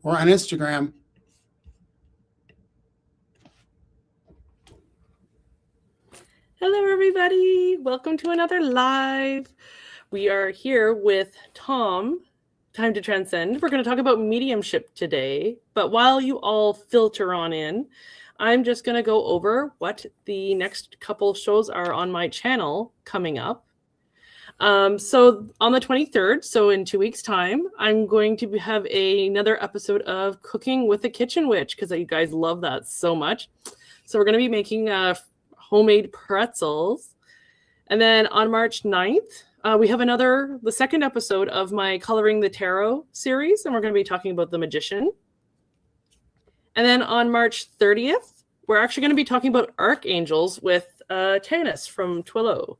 or on Instagram. Hello, everybody. Welcome to another live. We are here with Tom, Time to Transcend. We're going to talk about mediumship today. But while you all filter on in, I'm just going to go over what the next couple shows are on my channel coming up. So on the 23rd, so in 2 weeks' time, I'm going to have another episode of Cooking with the Kitchen Witch because you guys love that so much. So we're going to be making homemade pretzels. And then on March 9th, we have the second episode of my Coloring the Tarot series, and we're going to be talking about the Magician. And then on March 30th, we're actually going to be talking about archangels with Tanis from Twillo.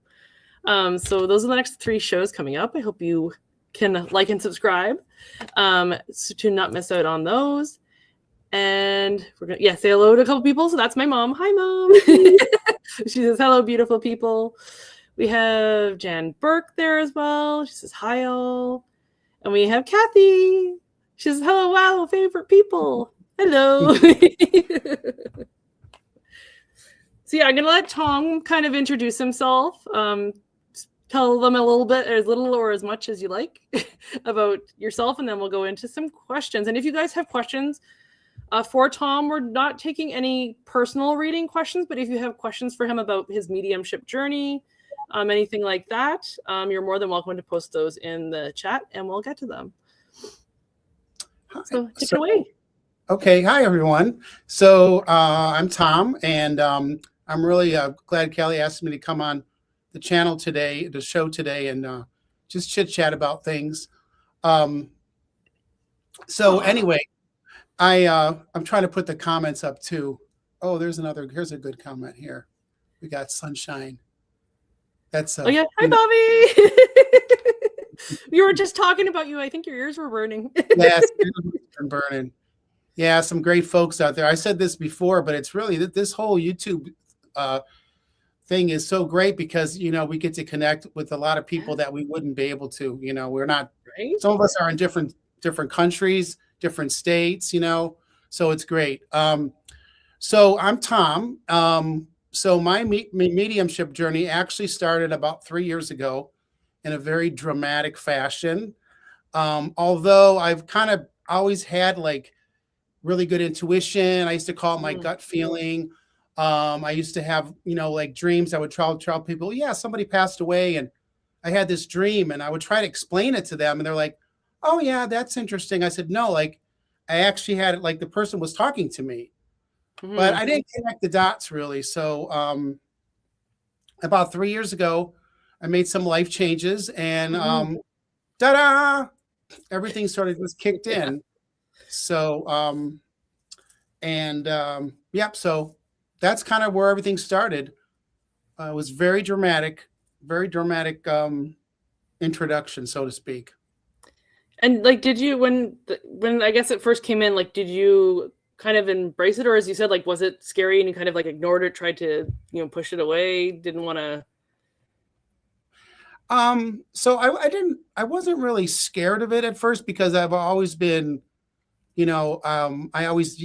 So those are the next 3 shows coming up. I hope you can like and subscribe so to not miss out on those. And we're going to say hello to a couple people. So that's my mom. Hi, Mom. She says, hello, beautiful people. We have Jan Burke there as well. She says, hi, all. And we have Kathy. She says, hello, wow, favorite people. Hello. So yeah, I'm going to let Tom kind of introduce himself. Tell them a little bit, as little or as much as you like about yourself. And then we'll go into some questions. And if you guys have questions, for Tom, we're not taking any personal reading questions, but if you have questions for him about his mediumship journey, anything like that, you're more than welcome to post those in the chat and we'll get to them. So take it away. Okay. Hi, everyone. So I'm Tom, and I'm really glad Kelly asked me to come on the channel today, the show today, and just chit chat about things. Anyway, I'm trying to put the comments up too. Oh, here's a good comment here. We got Sunshine. That's oh yeah, hi Bobby. You were just talking about you. I think your ears were burning. Yes, burning. Yeah, some great folks out there. I said this before, but it's really this whole YouTube thing is so great because we get to connect with a lot of people that we wouldn't be able to. We're not. Right? Some of us are in different countries, different states, so it's great. So I'm Tom. So my mediumship journey actually started about 3 years ago in a very dramatic fashion. Although I've kind of always had like really good intuition. I used to call it my gut feeling. I used to have, like dreams. I would tell people, yeah, somebody passed away and I had this dream, and I would try to explain it to them. And they're like, oh yeah, that's interesting. I said, no, like I actually had it like the person was talking to me, but I didn't connect the dots really. So about 3 years ago, I made some life changes, and ta-da, everything sort of just kicked in. So so that's kind of where everything started. It was very dramatic introduction, so to speak. And like, did you, when I guess it first came in, like, did you kind of embrace it? Or as you said, like, was it scary and you kind of like ignored it, tried to, push it away, didn't want to? So I wasn't really scared of it at first because I've always been, I always,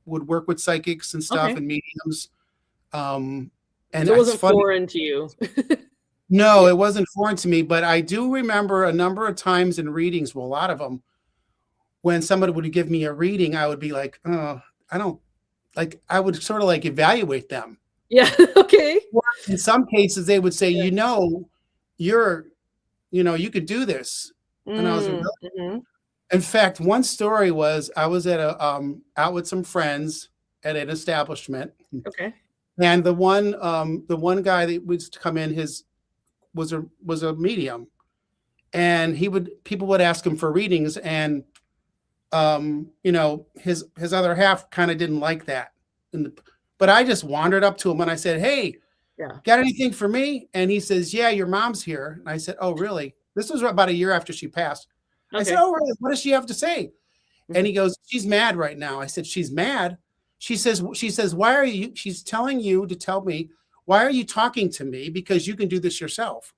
would work with psychics and stuff and mediums. And so it wasn't foreign to you. No, it wasn't foreign to me, but I do remember a number of times in readings, well, a lot of them, when somebody would give me a reading, I would be like, I would sort of like evaluate them. Yeah. Okay. In some cases, they would say, you could do this. And I was really, in fact, one story was I was at out with some friends at an establishment. Okay. And the one guy that would come in, was a medium, and people would ask him for readings, and his other half kind of didn't like that. But I just wandered up to him and I said, hey, got anything for me? And he says, yeah, your mom's here. And I said, oh, really? This was about a year after she passed. Okay. I said, oh, really? What does she have to say? And he goes, she's mad right now. I said, she's mad? She says, why are you, she's telling you to tell me, why are you talking to me? Because you can do this yourself.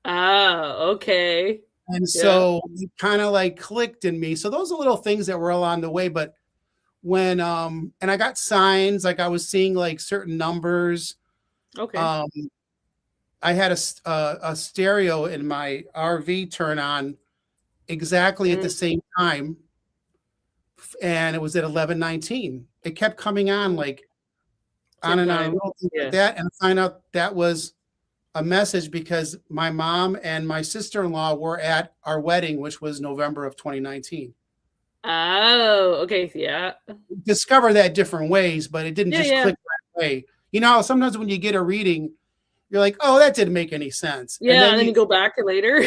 Ah, okay. And so it kind of like clicked in me. So those are little things that were along the way. But when and I got signs, like I was seeing like certain numbers. Okay. I had a stereo in my RV turn on exactly at the same time, and it was at 11:19. It kept coming on like on and on, little things like that, and I find out that was a message because my mom and my sister-in-law were at our wedding, which was November of 2019. Oh, okay, yeah. Discover that different ways, but it didn't just click right away. You know, sometimes when you get a reading, you're like, oh, that didn't make any sense. Yeah, and then you go back later.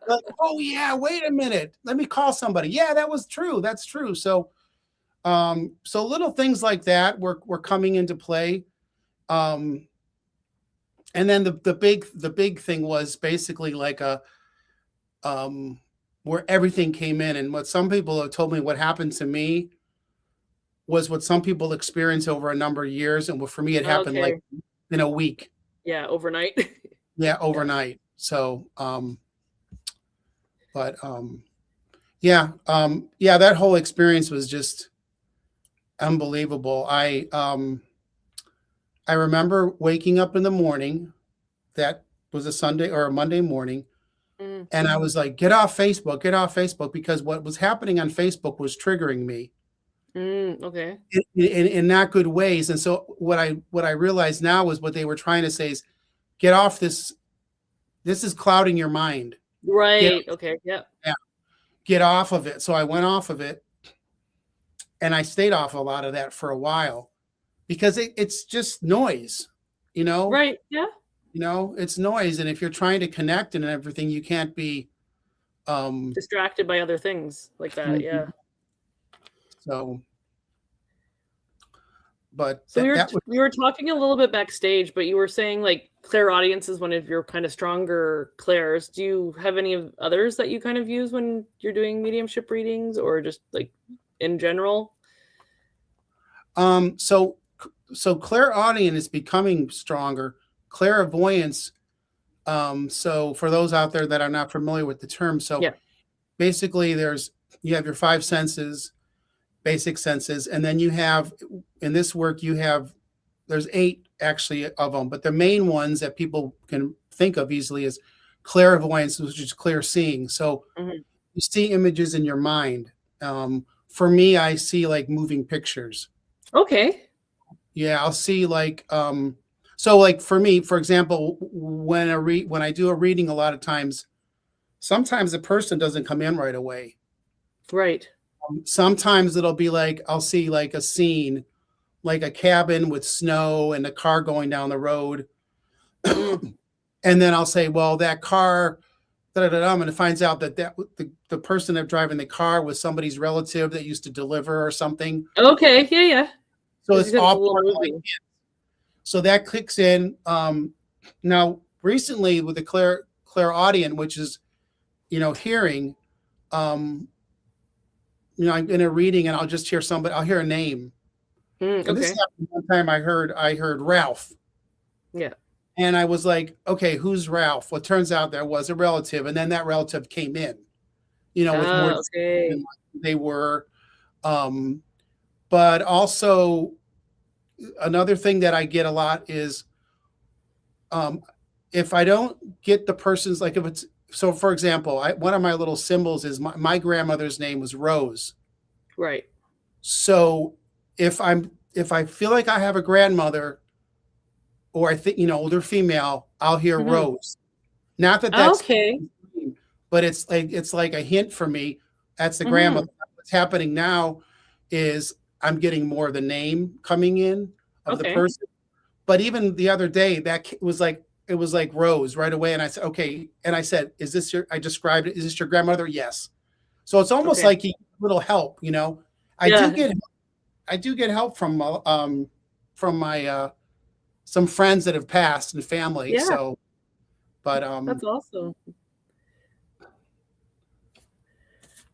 Like, oh yeah, wait a minute. Let me call somebody. Yeah, that was true. That's true. So so little things like that were coming into play. And then the big thing was basically like a where everything came in. And what some people have told me what happened to me was what some people experience over a number of years. And for me, it happened like in a week. Yeah, overnight. Yeah, overnight. So yeah, that whole experience was just unbelievable. I remember waking up in the morning. That was a Sunday or a Monday morning. And I was like, get off Facebook, because what was happening on Facebook was triggering me. Okay. In not good ways. And so what I realized now was what they were trying to say is get off this. This is clouding your mind. Right. Okay. Yeah. Get off of it. So I went off of it. And I stayed off a lot of that for a while because it's just noise, you know? Right. Yeah. You know, it's noise. And if you're trying to connect and everything, you can't be distracted by other things like that. Yeah. So, but so we were talking a little bit backstage, but you were saying like clairaudience is one of your kind of stronger clairs. Do you have any others that you kind of use when you're doing mediumship readings, or just like in general? So clairaudient is becoming stronger. Clairvoyance. So for those out there that are not familiar with the term, basically you have your five senses, basic senses, and then you have, in this work, there's 8 actually of them, but the main ones that people can think of easily is clairvoyance, which is clear seeing. So you see images in your mind. For me, I see like moving pictures. Okay. Yeah, I'll see like so like for me, for example, when I do a reading, a lot of times, sometimes the person doesn't come in right away. Right. Sometimes it'll be like I'll see like a scene, like a cabin with snow and a car going down the road. And then I'll say, well, that car, and it finds out that the person that driving the car was somebody's relative that used to deliver or something. Okay. Yeah. So it's all so that clicks in. Now, recently with the clairaudient, which is, hearing, I'm in a reading and I'll just hear somebody. I'll hear a name. And this happened one time. I heard Ralph. Yeah. And I was like, okay, who's Ralph? Well, it turns out there was a relative, and then that relative came in, with more than they were. But also another thing that I get a lot is if I don't get the person's, like if it's, so for example, one of my little symbols is my grandmother's name was Rose. Right. So if I feel like I have a grandmother, or I think, older female, I'll hear Rose. Not that that's okay, but it's like a hint for me. That's the grandmother. What's happening now is I'm getting more of the name coming in of the person. But even the other day, it was like Rose right away. And I said, okay. And I said, I described it. Is this your grandmother? Yes. So it's almost like a little help, I do get help from my, some friends that have passed and family. Yeah. So, but, that's awesome.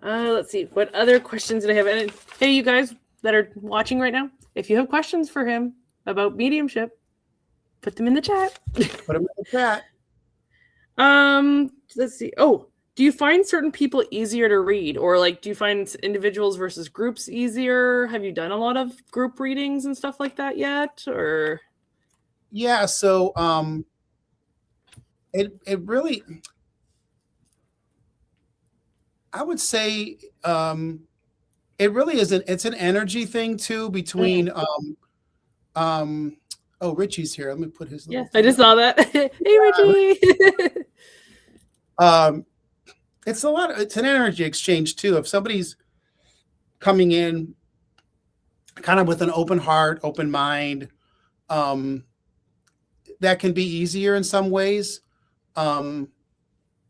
Let's see. What other questions did I have? And hey, you guys that are watching right now, if you have questions for him about mediumship, put them in the chat. Put them in the chat. Let's see. Oh, do you find certain people easier to read, or like do you find individuals versus groups easier? Have you done a lot of group readings and stuff like that yet, or? Yeah, so it really, I would say, it really is it's an energy thing too between um oh, Richie's here. Let me put his Yeah, little I thing just up. saw that. Hey, Richie. Um it's an energy exchange too. If somebody's coming in kind of with an open heart, open mind, um that can be easier in some ways. Um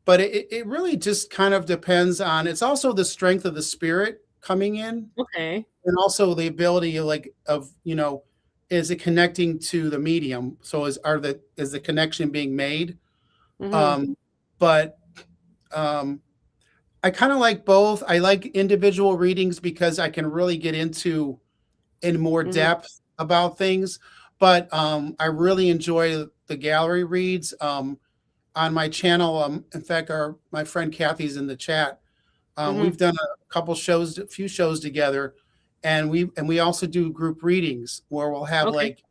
but it really just kind of depends on, it's also the strength of the spirit coming in, Okay. and also the ability of, like, of, is it connecting to the medium? So is the connection being made? Mm-hmm. But I kind of like both. I like individual readings because I can really get into in more Mm-hmm. depth about things. But I really enjoy the gallery reads on my channel. In fact, my friend Kathy's in the chat. Mm-hmm. We've done a few shows together, and we also do group readings where we'll have Okay. like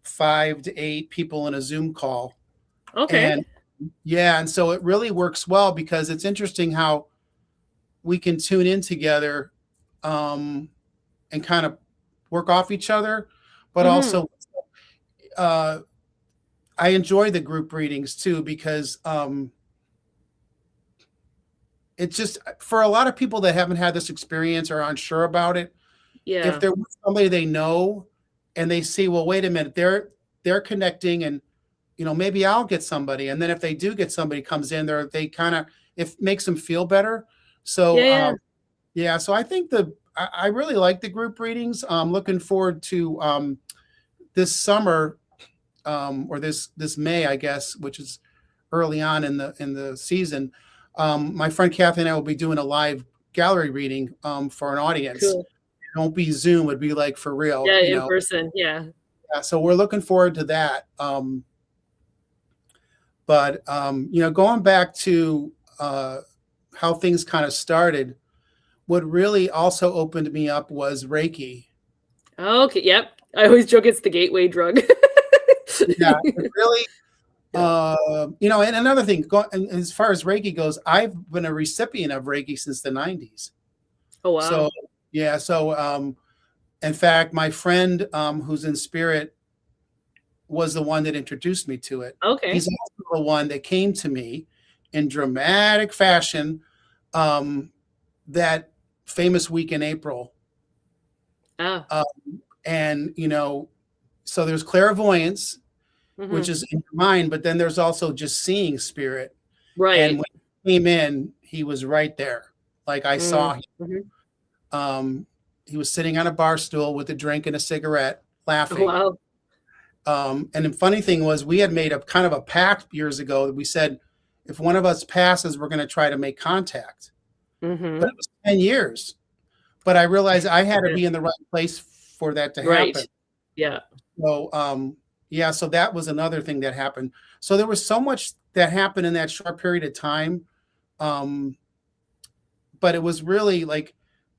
5 to 8 people in a Zoom call. Okay. And yeah, and so it really works well because it's interesting how we can tune in together, um, and kind of work off each other, but Mm-hmm. also uh, I enjoy the group readings too because it's just for a lot of people that haven't had this experience or aren't sure about it. If Yeah. there was somebody they know and they see, well, wait a minute, they're connecting, and maybe I'll get somebody. And then if they do get somebody comes in there, they kind of, it makes them feel better. Yeah. So Yeah. yeah, so I think I really like the group readings. I'm looking forward to this summer, or this May, I guess, which is early on in the season. My friend Kathy and I will be doing a live gallery reading for an audience. Cool. It won't be Zoom; it'd be like for real, Yeah, in person. Yeah. Yeah, so we're looking forward to that. But going back to how things kind of started, what really also opened me up was Reiki. Okay. Yep. I always joke it's the gateway drug. Yeah, it really. Yeah. And another thing, and as far as Reiki goes, I've been a recipient of Reiki since the '90s. Oh So wow. yeah, so in fact, my friend who's in spirit was the one that introduced me to it. Okay. He's also the one that came to me in dramatic fashion, um, that famous week in April. Ah. Uh, and, so there's clairvoyance, which Mm-hmm. is in your mind, but then there's also just seeing spirit. And Right. when he came in, he was right there. Like I saw him. Mm-hmm. He was sitting on a bar stool with a drink and a cigarette, Oh laughing. wow. And the funny thing was, we had made a kind of a pact years ago that we said, if one of us passes, we're going to try to make contact. But Mm-hmm. it was 10 years. But I realized I had to Yeah. be in the right place for that to Right. happen. Yeah. So, yeah, so that was another thing that happened. So there was so much that happened in that short period of time. Um, but it was really like,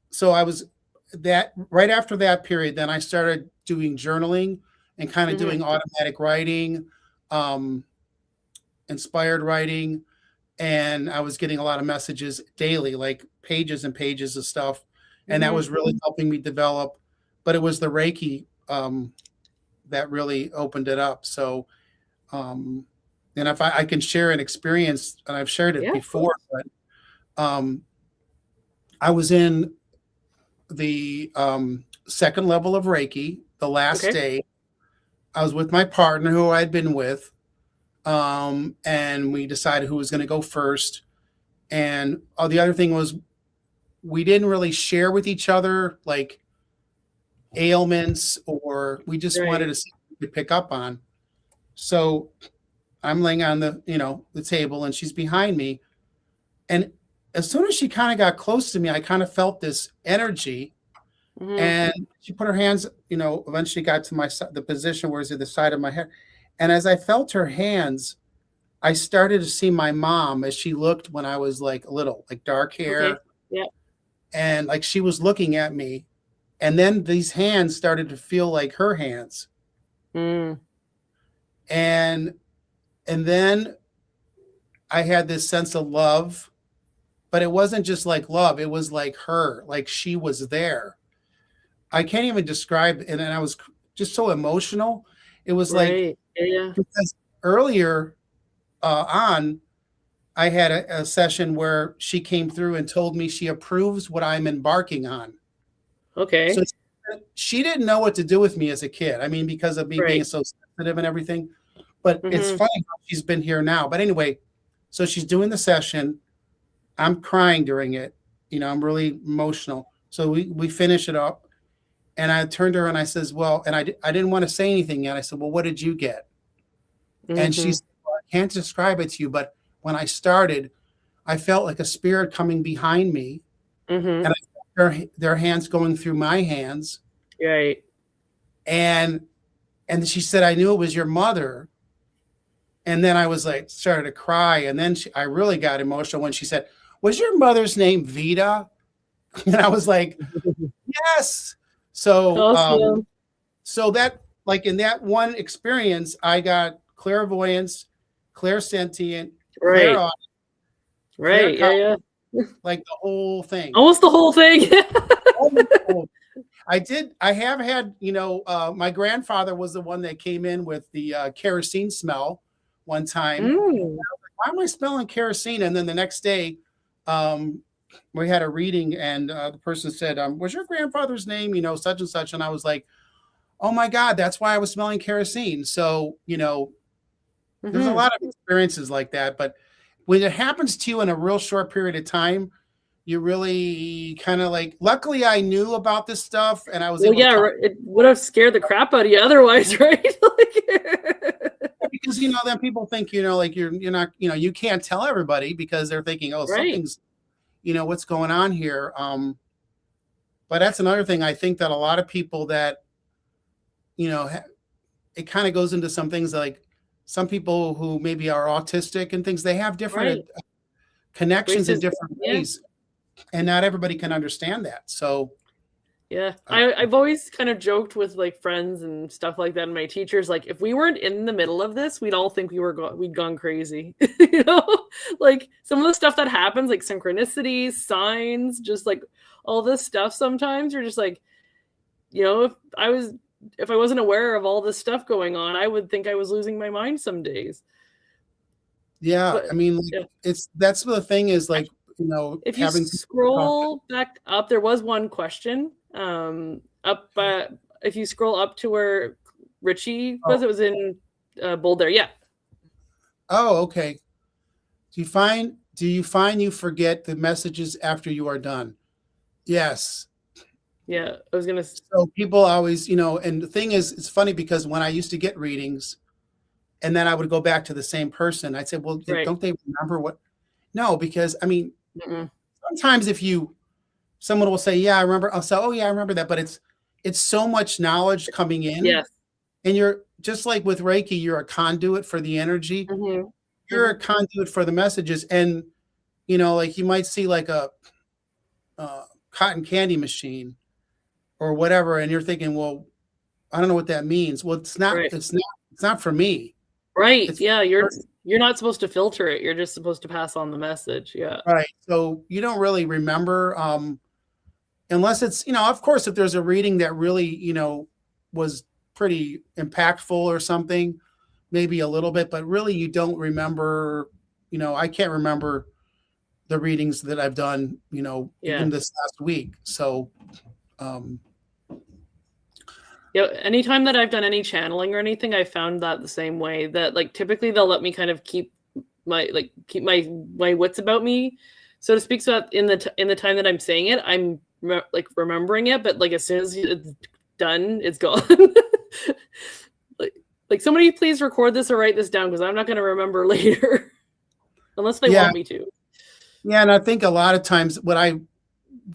so I was that right after that period, then I started doing journaling and kind of Mm-hmm. doing automatic writing, um, inspired writing. And I was getting a lot of messages daily, like pages and pages of stuff. And that Mm-hmm. was really helping me develop. But it was the Reiki that really opened it up. So, and if I can share an experience, and I've shared it Yeah, of before, course. but I was in the second level of Reiki the last Okay. day. I was with my partner who I'd been with, and we decided who was going to go first. And the other thing was, we didn't really share with each other like ailments, or we just wanted Right. to see what we could pick up on. So I'm laying on the table, and she's behind me. And as soon as she kind of got close to me, I kind of felt this energy. Mm-hmm. And she put her hands, eventually got to the position where it's at the side of my head. And as I felt her hands, I started to see my mom as she looked when I was like little, like dark Okay. hair, Yeah. and like she was looking at me, and then these hands started to feel like her hands, Mm. and then I had this sense of love, but it wasn't just like love, it was like her, like she was there. I can't even describe, and then I was just so emotional. It was like, Right. Yeah. Yeah. because earlier on, I had a session where she came through and told me she approves what I'm embarking on. So Okay. she didn't know what to do with me as a kid. I mean, because of me being Right. so sensitive and everything. But it's Mm-hmm. funny how she's been here now. But anyway, so she's doing the session. I'm crying during it. You know, I'm really emotional. So we finish it up. And I turned to her and I says, well, and I didn't want to say anything yet. I said, well, what did you get? And she Mm-hmm. said, well, I can't describe it to you, but when I started, I felt like a spirit coming behind me, Mm-hmm. and I felt their hands going through my hands. Right. And she said, I knew it was your mother. And then I was like, started to cry. And then I really got emotional when she said, was your mother's name Vita? And I was like, yes. So, Awesome. so that, like in that one experience, I got clairvoyance, clairsentient, Right. Right. Yeah. claircognition, Yeah. like the whole thing. Almost the whole thing. I have had, my grandfather was the one that came in with the kerosene smell one time. Mm. Why am I smelling kerosene? And then the next day, um, we had a reading, and the person said, was your grandfather's name, such and such? And I was like, oh my God, that's why I was smelling kerosene. So, there's a Mm-hmm. lot of experiences like that. But when it happens to you in a real short period of time, you really kind of like, luckily I knew about this stuff and I was Well, able to yeah, talk, it would have scared the crap out of you otherwise, right? because, then people think, like you're not, you can't tell everybody because they're thinking, oh, Right. something's, what's going on here. But that's another thing. I think that a lot of people that, it kind of goes into some things like some people who maybe are autistic and things, they have different Right. connections in Races. different Yeah. ways, and not everybody can understand that. So, Yeah. I've always kind of joked with like friends and stuff like that, and my teachers, like, if we weren't in the middle of this, we'd all think we'd gone crazy. Like some of the stuff that happens, like synchronicities, signs, just like all this stuff, sometimes you're just like, if I wasn't aware of all this stuff going on, I would think I was losing my mind some days. yeah, But I mean, like, yeah. that's the thing is like, If you having people talk. scroll back up, there was one question. Up, if you scroll up to where Richie Oh, was, it was in Boulder. Yeah, oh, okay. Do you find you forget the messages after you are done? Yes. yeah. I was gonna. So people always, and the thing is, it's funny because when I used to get readings and then I would go back to the same person, I'd say, well, Right. don't they remember what? No, because I mean, Mm-mm. sometimes someone will say, yeah, I remember. I'll say, oh yeah, I remember that. But it's so much knowledge coming in, Yes. and you're just like with Reiki, you're a conduit for the energy. Mm-hmm. You're a Mm-hmm. conduit for the messages, and like you might see like a cotton candy machine or whatever, and you're thinking, well, I don't know what that means. Well, it's not. Right. It's not for me. Right. It's for Yeah. the You're not supposed to filter it. You're just supposed to pass on the message. Yeah. right. So you don't really remember, unless it's, of course, if there's a reading that really, was pretty impactful or something, maybe a little bit, but really you don't remember. I can't remember the readings that I've done, Yeah. even this last week. So, um, Yeah, anytime that I've done any channeling or anything, I found that the same way, that like typically they'll let me kind of keep my wits about me, so to speak. So that in the time that I'm saying it, I'm remembering it, but like as soon as it's done, it's gone. like somebody please record this or write this down because I'm not going to remember later unless they yeah, want me to. yeah, and I think a lot of times what I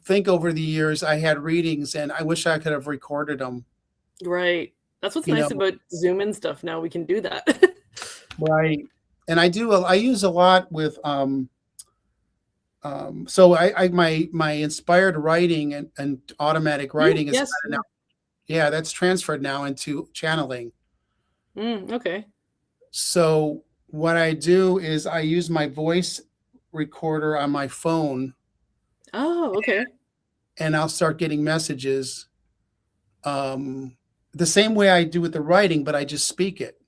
think over the years, I had readings and I wish I could have recorded them. Right. That's what's You know, nice about Zoom and stuff. Now we can do that. right. and I use a lot with so I my inspired writing and automatic writing is Yes. now, yeah, that's transferred now into channeling. Okay. So what I do is I use my voice recorder on my phone, Oh, okay. and I'll start getting messages um, the same way I do with the writing, but I just speak it.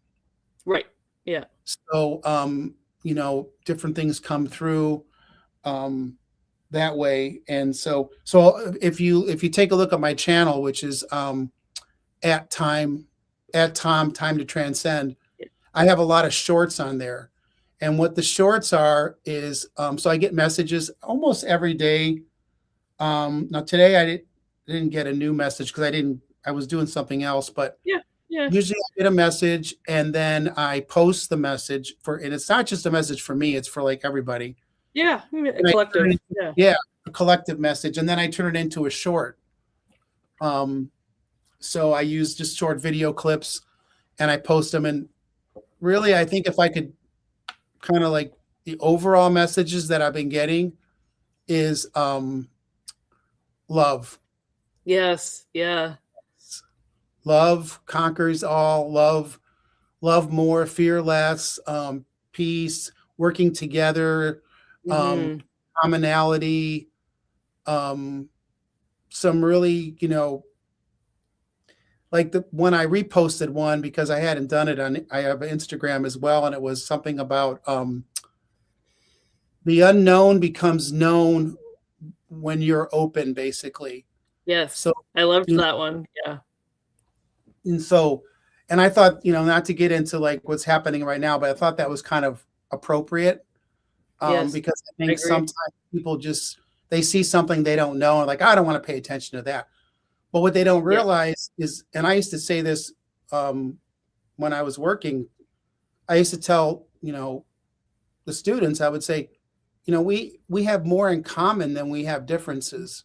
Right. Yeah. So different things come through um, that way, and so if you take a look at my channel, which is at time at Tom Time to Transcend, Yeah. I have a lot of shorts on there. And what the shorts are is so I get messages almost every day. Now today didn't get a new message because I was doing something else, but Yeah. Yeah. usually I get a message and then I post the message and it's not just a message for me, it's for like everybody. Yeah. A And I turn collective. it Yeah. yeah, a collective message, and then I turn it into a short. Um, so I use just short video clips and I post them. And really, I think if I could kind of like the overall messages that I've been getting is love. Yes. Yeah. Love conquers all. Love more, fear less, peace, working together, um, Hmm. commonality, um, some really, like when I reposted one because I hadn't done it I have Instagram as well, and it was something about the unknown becomes known when you're open, basically. Yes. So, I loved you know, that one. Yeah. and so, and I thought, not to get into like what's happening right now, but I thought that was kind of appropriate Yes. because I I think agree. sometimes people they see something they don't know and like, I don't want to pay attention to that. But what they don't Yeah. realize is, and I used to say this um, when I was working, I used to tell, the students, I would say, we have more in common than we have differences.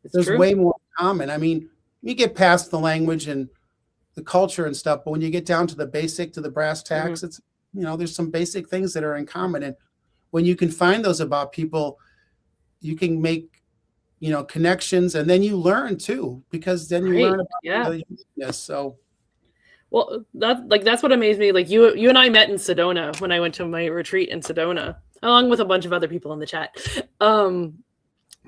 It's There's true. way more in common. I mean, you get past the language and the culture and stuff, but when you get down to the brass Hmm. tacks, it's, there's some basic things that are in common. And when you can find those about people, you can make, connections, and then you learn too, because then you Right. learn about Yeah. the uniqueness. So, Well, that's what amazed me. Like you and I met in Sedona when I went to my retreat in Sedona, along with a bunch of other people in the chat.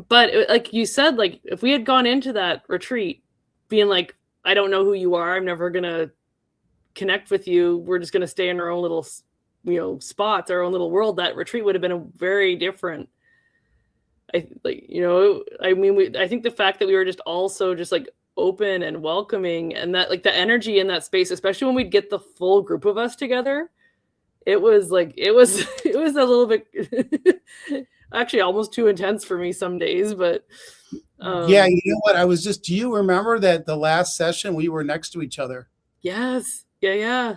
But like you said, like if we had gone into that retreat being like, I don't know who you are, I'm never gonna connect with you. We're just gonna stay in our own little, spots, our own little world. That retreat would have been a very different. I think the fact that we were just also just like open and welcoming, and that like the energy in that space, especially when we'd get the full group of us together, it was a little bit actually almost too intense for me some days, but yeah, um you know what? Do you remember that the last session we were next to each other? yes, yeah.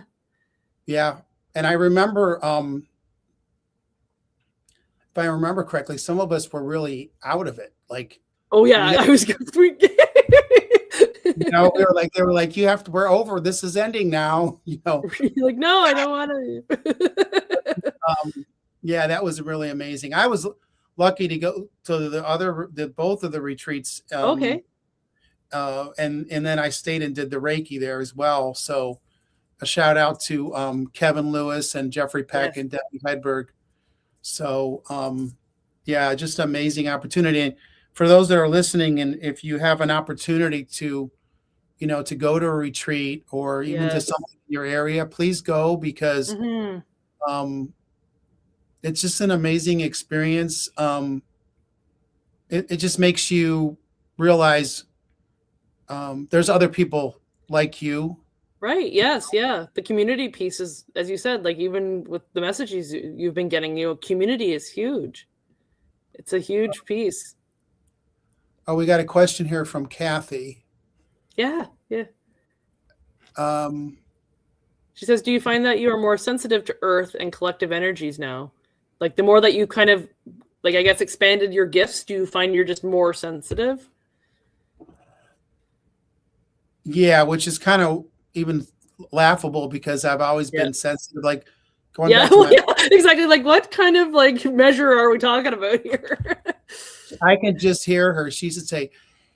Yeah. And I remember, if I remember correctly, some of us were really out of it. Like, Oh we yeah, had, I was gonna freak. they were like, we're over. This is ending now. Like, no, I don't want to. Yeah, that was really amazing. I was lucky to go to both of the retreats. Okay. And then I stayed and did the Reiki there as well. So a shout out to Kevin Lewis and Jeffrey Peck Yes. and Debbie Hedberg. So yeah, just amazing opportunity. And for those that are listening, and if you have an opportunity to, to go to a retreat or even to Yes. something in your area, please go, because Hmm. it's just an amazing experience. It just makes you realize there's other people like you. Right. Yes. Yeah. The community piece is, as you said, like even with the messages you've been getting, community is huge. It's a huge piece. Oh, we got a question here from Kathy. Yeah. Yeah. Um, She says, do you find that you are more sensitive to earth and collective energies now? Like the more that you kind of, like, I guess, expanded your gifts, do you find you're just more sensitive? yeah, which is kind of even laughable because I've always Yeah. been sensitive. Like Going Yeah, back to well, yeah, exactly. Like, what kind of like measure are we talking about here? I can just hear her. She used to say,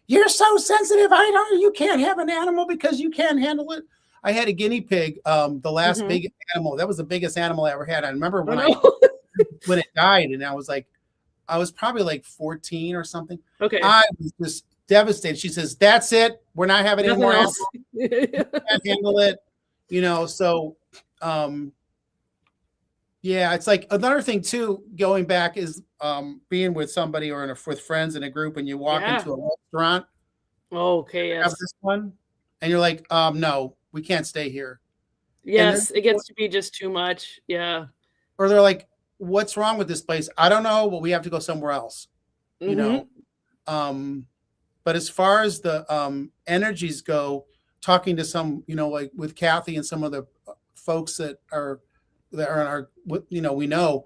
"You're so sensitive. You can't have an animal because you can't handle it." I had a guinea pig, the last big animal. That was the biggest animal I ever had. I remember when when it died, and I was probably like 14 or something. Okay. I was just devastated. She says, "That's it. We're not having any more animals. Can't handle it." So yeah, it's like another thing too, going back is being with somebody or with friends in a group, and you walk into a restaurant. Okay, Have yes. this one, and you're like, no, we can't stay here. Yes, it gets to be just too much. Yeah. Or they're like, what's wrong with this place? I don't know, but we have to go somewhere else. But as far as the energies go, talking to some, like with Kathy and some of the folks that are in our, we know,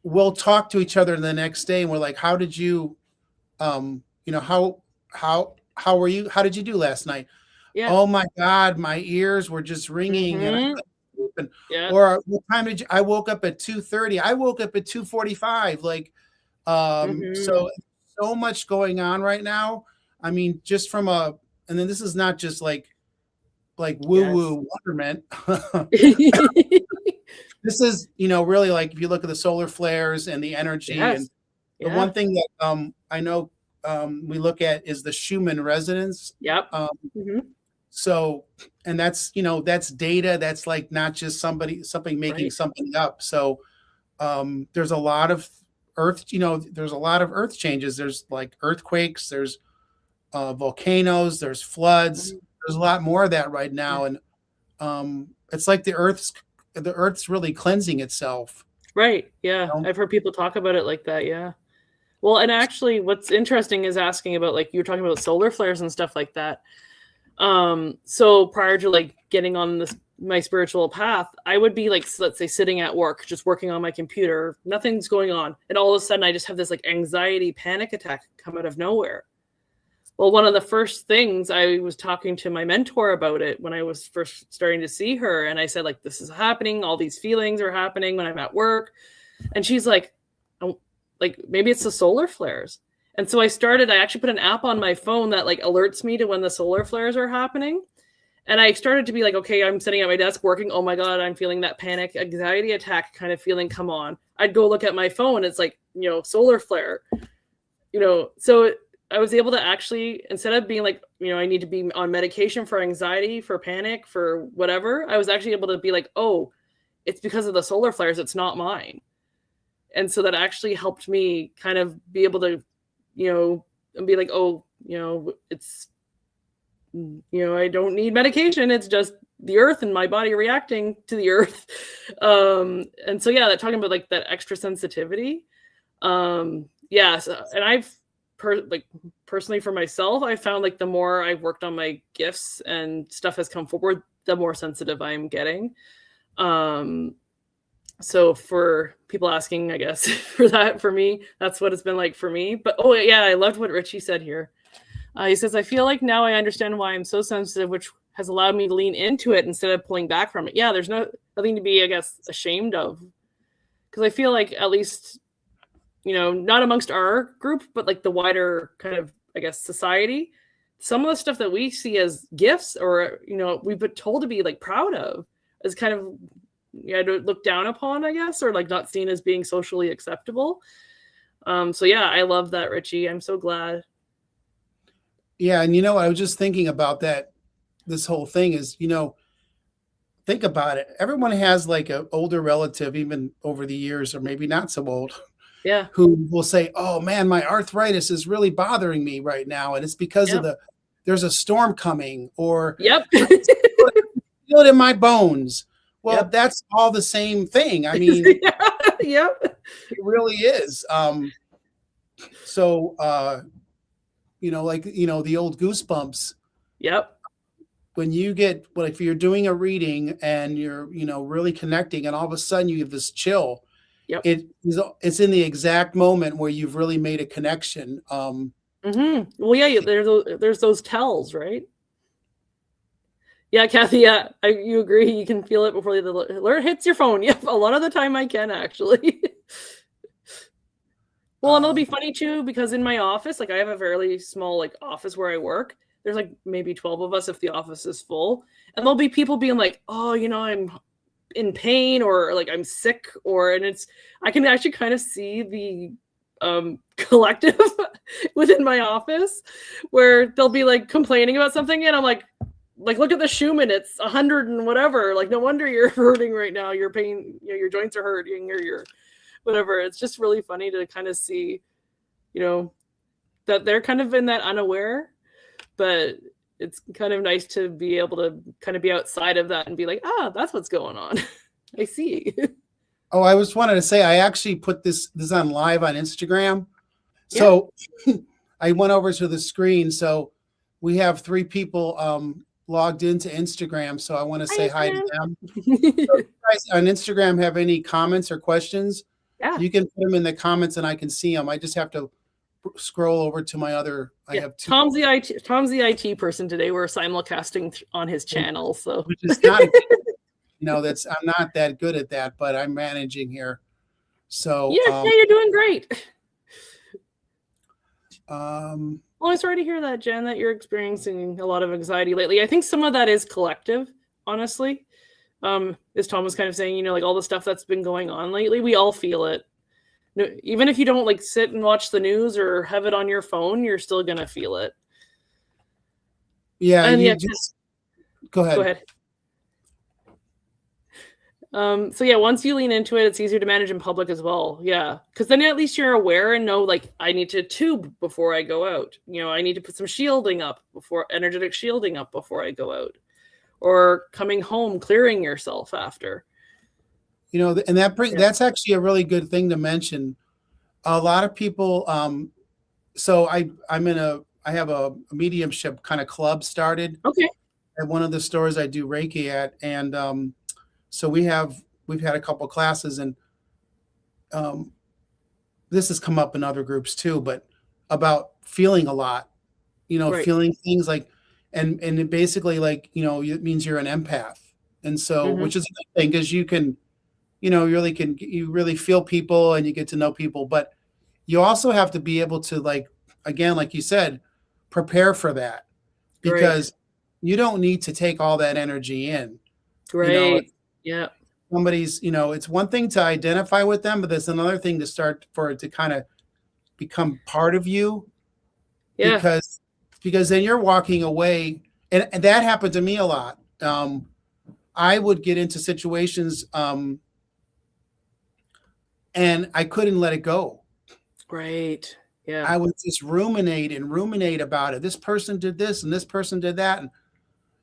we'll talk to each other the next day, and we're like, how did you, how were you? How did you do last night? Yeah. Oh my God, my ears were just ringing, Yeah. Or what time did you? I woke up at 2:30. I woke up at 2:45. Like, so much going on right now. I mean, just from and then this is not just like woo-woo wonderment. This is, really like if you look at the solar flares and the energy, and the one thing that I know we look at is the Schumann resonance. Yep. So, and that's, that's data. That's like not just something making something up. So there's a lot of earth, there's a lot of earth changes. There's like earthquakes, there's volcanoes, there's floods. There's a lot more of that right now. And it's like the earth's really cleansing itself. Right. Yeah. I've heard people talk about it like that. Yeah. Well, and actually what's interesting is asking about, like, you were talking about solar flares and stuff like that. So prior to like getting on my spiritual path, I would be like, let's say sitting at work, just working on my computer, nothing's going on. And all of a sudden I just have this like anxiety panic attack come out of nowhere. Well, one of the first things, I was talking to my mentor about it when I was first starting to see her. And I said, like, this is happening. All these feelings are happening when I'm at work. And she's like, oh, like, maybe it's the solar flares. And so I actually put an app on my phone that like alerts me to when the solar flares are happening. And I started to be like, okay, I'm sitting at my desk working. Oh my God, I'm feeling that panic, anxiety attack kind of feeling come on. I'd go look at my phone. It's like, solar flare, so I was able to actually, instead of being like, I need to be on medication for anxiety, for panic, for whatever, I was actually able to be like, oh, it's because of the solar flares. It's not mine. And so that actually helped me kind of be able to, and be like, oh, it's, I don't need medication. It's just the earth and my body reacting to the earth. And so, yeah, that talking about like that extra sensitivity. Yeah. So, and I've personally for myself, I found like the more I've worked on my gifts and stuff has come forward, the more sensitive I'm getting. So for people asking, I guess for me, that's what it's been like for me. But oh yeah, I loved what Richie said here. He says, I feel like now I understand why I'm so sensitive, which has allowed me to lean into it instead of pulling back from it. Yeah, there's nothing to be, I guess, ashamed of. Because I feel like at least, not amongst our group, but like the wider kind of, I guess, society, some of the stuff that we see as gifts or, we've been told to be like proud of is kind of, to look down upon, I guess, or like not seen as being socially acceptable. So yeah, I love that, Richie. I'm so glad. Yeah. And I was just thinking about that. This whole thing is, think about it. Everyone has like an older relative, even over the years, or maybe not so old, who will say, oh man, my arthritis is really bothering me right now. And it's because of there's a storm coming, or I feel it in my bones. Well, that's all the same thing. I mean, it really is. So, like, the old goosebumps. When you get, if you're doing a reading and you're, really connecting, and all of a sudden you have this chill, it's in the exact moment where you've really made a connection. Well, yeah, there's those tells, right? Yeah, Kathy, yeah, you agree. You can feel it before the alert hits your phone. Yep, a lot of the time I can actually. Well, and it'll be funny too because in my office, like I have a fairly small like office where I work. There's like maybe 12 of us if the office is full. And there'll be people being like, "Oh, I'm in pain or like I'm sick," and I can actually kind of see the collective within my office where they'll be like complaining about something and I'm like look at the Schumann, it's 100 and whatever, like no wonder you're hurting right now, your pain, your joints are hurting or your whatever. It's just really funny to kind of see that they're kind of in that unaware, but it's kind of nice to be able to kind of be outside of that and be like, that's what's going on. I see. Oh, I just wanted to say, I actually put this on live on Instagram. So I went over to the screen. So we have 3 people logged into Instagram. So I want to say hi to them. So if you guys on Instagram have any comments or questions, you can put them in the comments and I can see them. I just have to scroll over to my other. I have 2. Tom's the IT person today. We're simulcasting on his channel, so which is not I'm not that good at that, but I'm managing here. So you're doing great. Well, I'm sorry to hear that, Jen, that you're experiencing a lot of anxiety lately. I think some of that is collective, honestly. As Tom was kind of saying, like all the stuff that's been going on lately, we all feel it. Even if you don't like sit and watch the news or have it on your phone, you're still gonna feel it. Yeah, and go ahead. So yeah, once you lean into it, it's easier to manage in public as well. Yeah, because then at least you're aware and know, like, I need to tube before I go out. I need to put some energetic shielding up before I go out, or coming home, clearing yourself after. And that's actually a really good thing to mention. A lot of people. So I have a mediumship kind of club started. Okay. At one of the stores I do Reiki at, and so we've had a couple classes, and this has come up in other groups too, but about feeling a lot, Right. feeling things like, and it basically like, it means you're an empath. And so, which is a good thing because you can, you really feel people and you get to know people, but you also have to be able to, like, again, like you said, prepare for that, because you don't need to take all that energy in. Right. Yeah. Somebody's, it's one thing to identify with them, but there's another thing to start for it to kind of become part of you. Yeah. Because then you're walking away, and that happened to me a lot. I would get into situations, and I couldn't let it go. Right. Yeah. I would just ruminate about it. This person did this and this person did that. And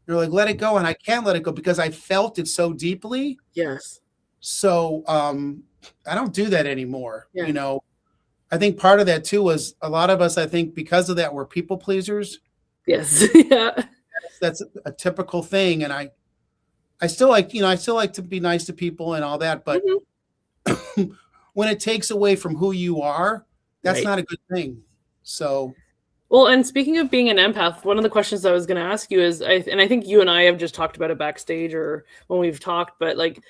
you're like, let it go. And I can't let it go because I felt it so deeply. Yes. So I don't do that anymore. Yeah. I think part of that too was a lot of us, I think because of that, we're people pleasers. Yes. Yeah. That's a typical thing. And I still like to be nice to people and all that. But when it takes away from who you are, that's not a good thing. So. Well, and speaking of being an empath, one of the questions I was going to ask you is, and I think you and I have just talked about it backstage or when we've talked, but like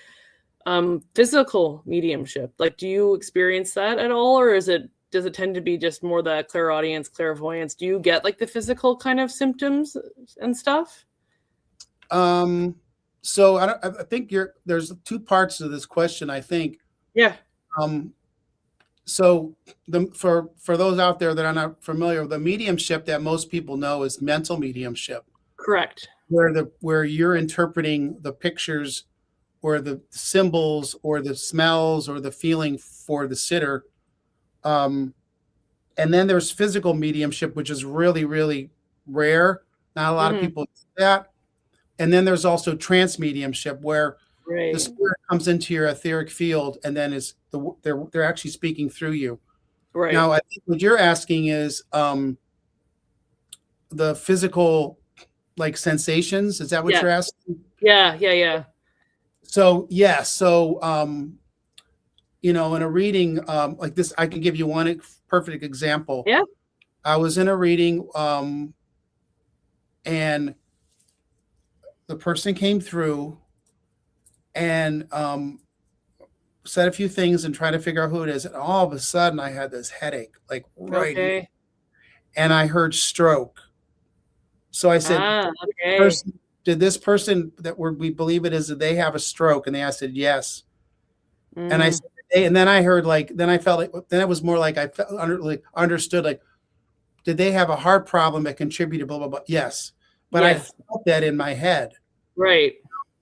physical mediumship, like, do you experience that at all? Or does it tend to be just more the clairaudience, clairvoyance? Do you get like the physical kind of symptoms and stuff? So I think there's 2 parts to this question, I think. Yeah. So for those out there that are not familiar, the mediumship that most people know is mental mediumship. Correct. Where you're interpreting the pictures or the symbols or the smells or the feeling for the sitter. And then there's physical mediumship, which is really, really rare. Not a lot of people do that. And then there's also trance mediumship, where the spirit comes into your etheric field and then they're actually speaking through you. Right. Now, I think what you're asking is the physical, like, sensations. Is that what you're asking? Yeah. So, yeah. So, in a reading like this, I can give you one perfect example. Yeah. I was in a reading and the person came through and said a few things and tried to figure out who it is. And all of a sudden I had this headache, like right here. Okay. And I heard stroke. So I said, Okay. did this person that we believe it is, did they have a stroke? And I said, yes. And I said, and then I heard then I felt like, then it was more like I felt understood, like, did they have a heart problem that contributed, blah, blah, blah? Yes. But I felt that in my head. Right.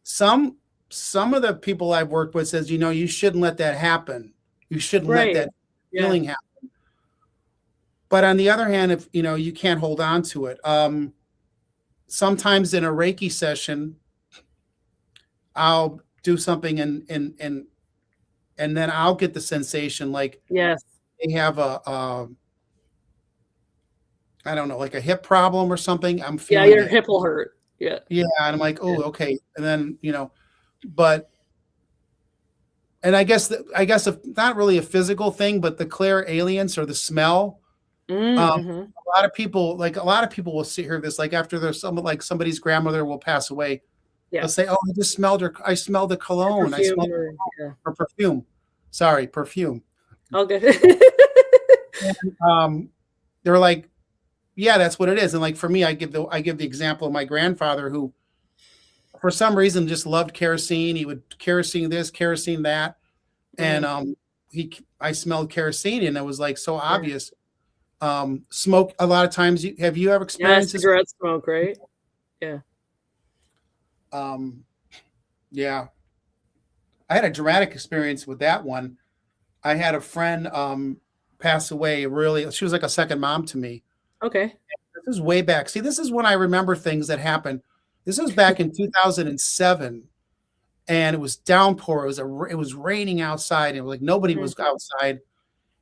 Some of the people I've worked with says, you shouldn't let that happen. You shouldn't let that feeling happen. But on the other hand, if, you can't hold on to it. Sometimes in a Reiki session, I'll do something and then I'll get the sensation like they have I don't know, like a hip problem or something. I'm feeling your hip will hurt. Yeah. Yeah. And I'm like, oh, okay. And then, but, and I guess if not really a physical thing, but the clairalience or the smell, a lot of people will hear this, like after there's somebody's grandmother will pass away. They'll say, oh, I smelled the cologne. I smelled or perfume. Sorry, perfume. Oh, good. And, they're like, yeah, that's what it is. And like for me, I give the example of my grandfather who, for some reason, just loved kerosene. He would kerosene this, kerosene that, and I smelled kerosene, and it was like so obvious. Smoke a lot of times. Have you ever experienced cigarette smoke? Right? Yeah. Yeah. I had a dramatic experience with that one. I had a friend pass away. She was like a second mom to me. Okay. This is way back. See, this is when I remember things that happened. This was back in 2007, and it was downpour. It was raining outside, and it was like nobody was outside.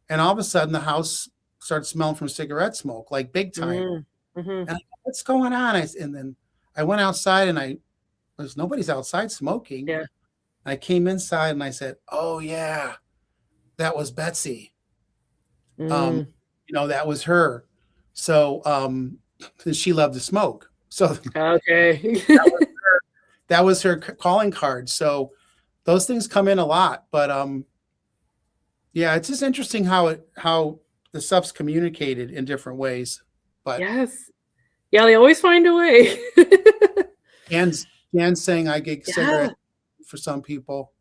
And all of a sudden, the house started smelling from cigarette smoke, like big time. And I, what's going on? And then I went outside, and nobody's outside smoking. Yeah. I came inside, and I said, "Oh yeah, that was Betsy. That was her." So she loved to smoke. So okay. that was her calling card. So those things come in a lot. But yeah, it's just interesting how the stuff's communicated in different ways. But yes. Yeah, they always find a way. Dan's saying I get cigarette for some people.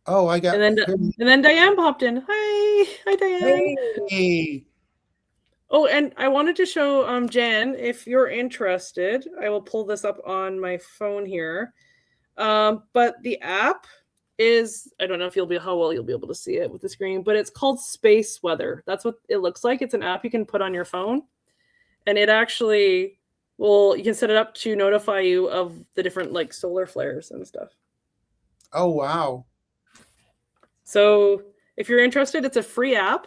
Oh, I got and then Diane popped in. Hi Diane. Hey. Oh, and I wanted to show Jan, if you're interested, I will pull this up on my phone here. But the app is, I don't know how well you'll be able to see it with the screen, but it's called Space Weather. That's what it looks like. It's an app you can put on your phone, and it actually you can set it up to notify you of the different like solar flares and stuff. Oh, wow. So if you're interested, it's a free app.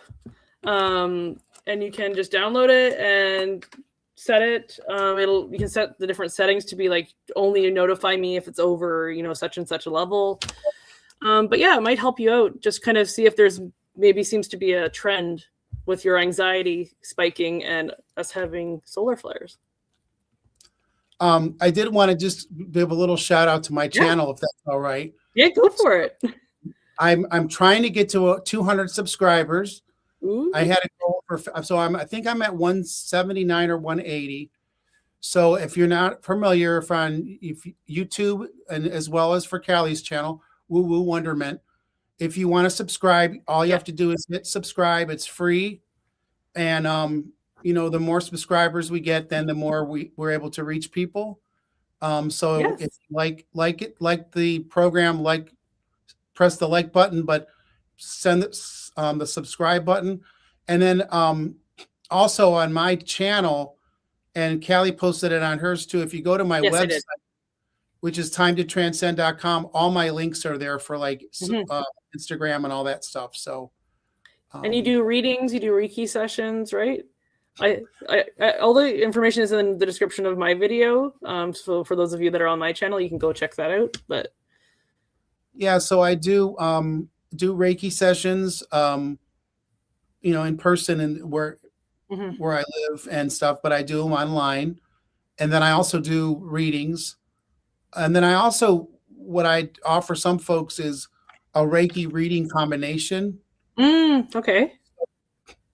And you can just download it and set it. You can set the different settings to be like only notify me if it's over, such and such a level. But yeah, it might help you out. Just kind of see if there's seems to be a trend with your anxiety spiking and us having solar flares. I did want to just give a little shout out to my channel, if that's all right. Yeah, go for it. I'm trying to get to 200 subscribers. Ooh. I had a goal I think I'm at 179 or 180. So if you're not familiar, if YouTube and as well as for Callie's channel, Woo Woo Wonderment, if you want to subscribe, all you have to do is hit subscribe. It's free, and the more subscribers we get, then the more we're able to reach people. So if you like the program, press the like button, but send the subscribe button. And then also on my channel, and Callie posted it on hers too, if you go to my website, which is timetotranscend.com, all my links are there for Instagram and all that stuff. So and you do readings, you do Reiki sessions, right? I all the information is in the description of my video. So for those of you that are on my channel, you can go check that out. But yeah, so I do Reiki sessions, in person and where I live and stuff, but I do them online. And then I also do readings. And then I also, what I offer some folks is a Reiki reading combination. Okay.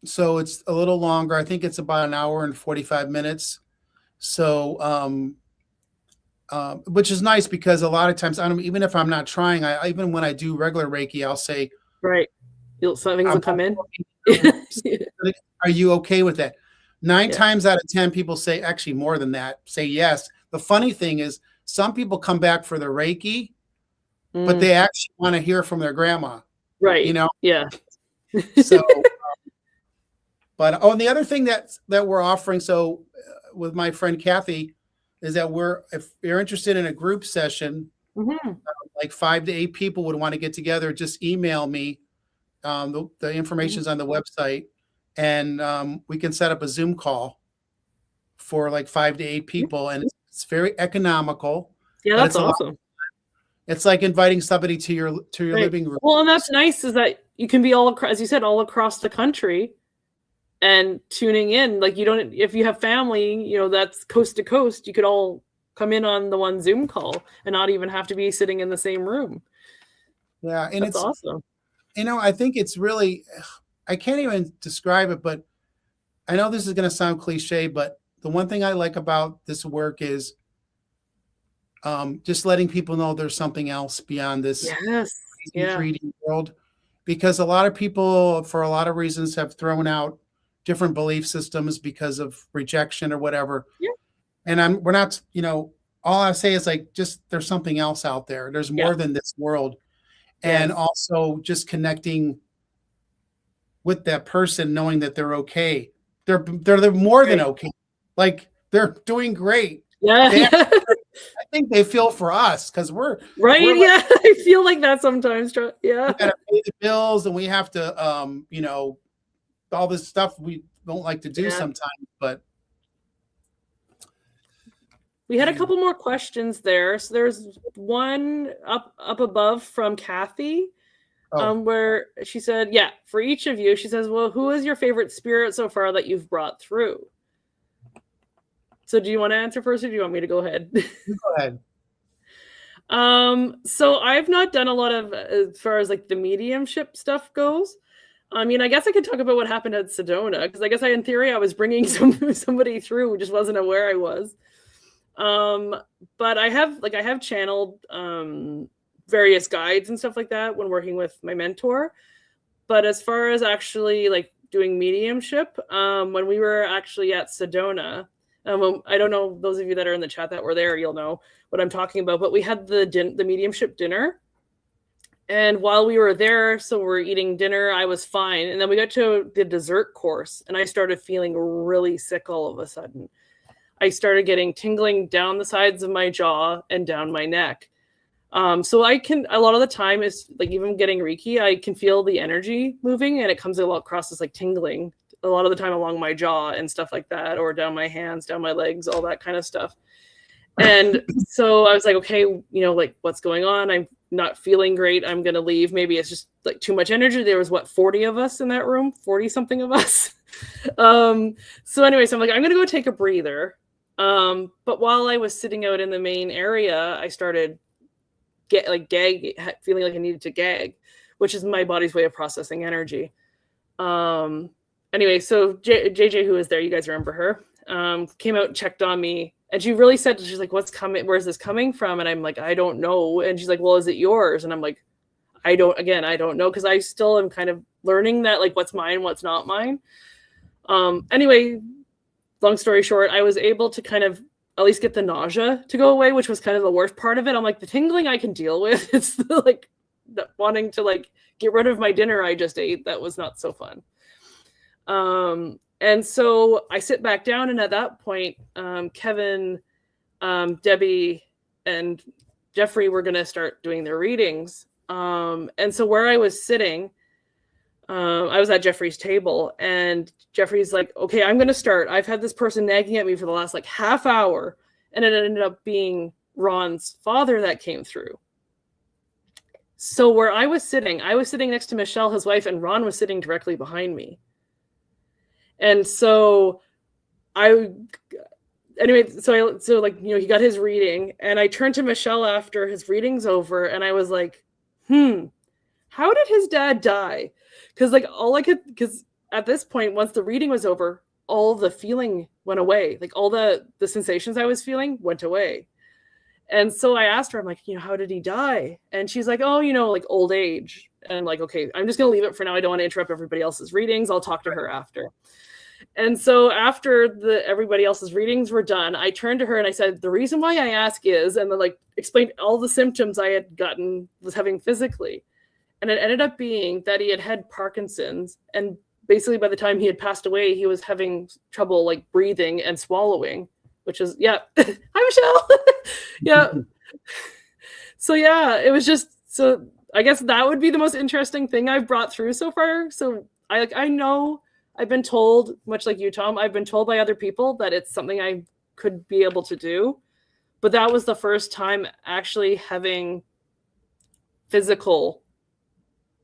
So it's a little longer. I think it's about an hour and 45 minutes. So, which is nice because a lot of times, even if I'm not trying, even when I do regular Reiki, I'll say, right. Some things will come in. Are you okay with that? 9 Yeah. times out of 10, people say, actually more than that, say yes. The funny thing is, some people come back for the Reiki, but they actually want to hear from their grandma. Right. You know? Yeah. So, but and the other thing that we're offering, so with my friend Kathy, is that if you're interested in a group session, like 5 to 8 people would want to get together, just email me. The information is on the website, and we can set up a Zoom call for like 5 to 8 people, and it's very economical. Yeah, that's awesome. It's like inviting somebody to your right. living room. Well, and that's nice is that you can be all across, as you said, all across the country and tuning in. Like, you don't, if you have family, you know, that's coast to coast, you could all come in on the one Zoom call and not even have to be sitting in the same room. Yeah, and that's awesome. You know, I think it's really, I can't even describe it, but I know this is going to sound cliche, but the one thing I like about this work is just letting people know there's something else beyond this reading world. Because a lot of people, for a lot of reasons, have thrown out different belief systems because of rejection or whatever. Yeah. And we're not, you know, all I say is like, just there's something else out there. There's more than this world. And also just connecting with that person, knowing that they're okay. They're more than okay. Like, they're doing great. Yeah. I think they feel for us because we're right. Yeah, I feel like that sometimes. Yeah, we gotta pay the bills, and we have to, you know, all this stuff we don't like to do sometimes. But we had a couple more questions there. So there's one up above from Kathy, where she said, "Yeah, for each of you," she says, "Well, who is your favorite spirit so far that you've brought through?" So do you want to answer first, or do you want me to go ahead? You go ahead. So I've not done a lot of, as far as like the mediumship stuff goes. I mean, I guess I could talk about what happened at Sedona, because I guess in theory I was bringing somebody through who just wasn't aware I was. But I have channeled various guides and stuff like that when working with my mentor. But as far as actually like doing mediumship, when we were actually at Sedona, I don't know, those of you that are in the chat that were there, you'll know what I'm talking about. But we had the mediumship dinner. And while we were there, so we're eating dinner, I was fine. And then we got to the dessert course, and I started feeling really sick all of a sudden. I started getting tingling down the sides of my jaw and down my neck. So I can, a lot of the time, is like, even getting Reiki, I can feel the energy moving, and it comes across as like tingling a lot of the time along my jaw and stuff like that, or down my hands, down my legs, all that kind of stuff. And so I was like, okay, you know, like, what's going on? I'm not feeling great. I'm going to leave. Maybe it's just like too much energy. There was 40 of us in that room, 40 something of us. So anyway, so I'm like, I'm going to go take a breather. But while I was sitting out in the main area, I started feeling like I needed to gag, which is my body's way of processing energy. Anyway, so JJ, who was there, you guys remember her, came out and checked on me. And she really said, she's like, what's coming? Where's this coming from? And I'm like, I don't know. And she's like, well, is it yours? And I'm like, I don't know. Cause I still am kind of learning that, like, what's mine, what's not mine. Anyway, long story short, I was able to kind of at least get the nausea to go away, which was kind of the worst part of it. I'm like, the tingling I can deal with. It's the, like, wanting to like get rid of my dinner I just ate. That was not so fun. And so I sit back down, and at that point, Kevin, Debbie, and Jeffrey were going to start doing their readings. And so where I was sitting, I was at Jeffrey's table, and Jeffrey's like, okay, I'm going to start. I've had this person nagging at me for the last like half hour, and it ended up being Ron's father that came through. So where I was sitting next to Michelle, his wife, and Ron was sitting directly behind me. And so anyway, so like, you know, he got his reading, and I turned to Michelle after his reading's over, and I was like, how did his dad die? Because like because at this point, once the reading was over, all the feeling went away. Like all the sensations I was feeling went away. And so I asked her, I'm like, you know, how did he die? And she's like, oh, you know, like old age. And I'm like, okay, I'm just going to leave it for now. I don't want to interrupt everybody else's readings. I'll talk to her after. And so after everybody else's readings were done, I turned to her and I said, the reason why I ask is, and then like explained all the symptoms I was having physically. And it ended up being that he had Parkinson's. And basically by the time he had passed away, he was having trouble like breathing and swallowing, which is, yeah. Hi, Michelle. Yeah. So yeah, it was just, so I guess that would be the most interesting thing I've brought through so far. So I know I've been told, much like you, Tom, I've been told by other people that it's something I could be able to do. But that was the first time actually having physical,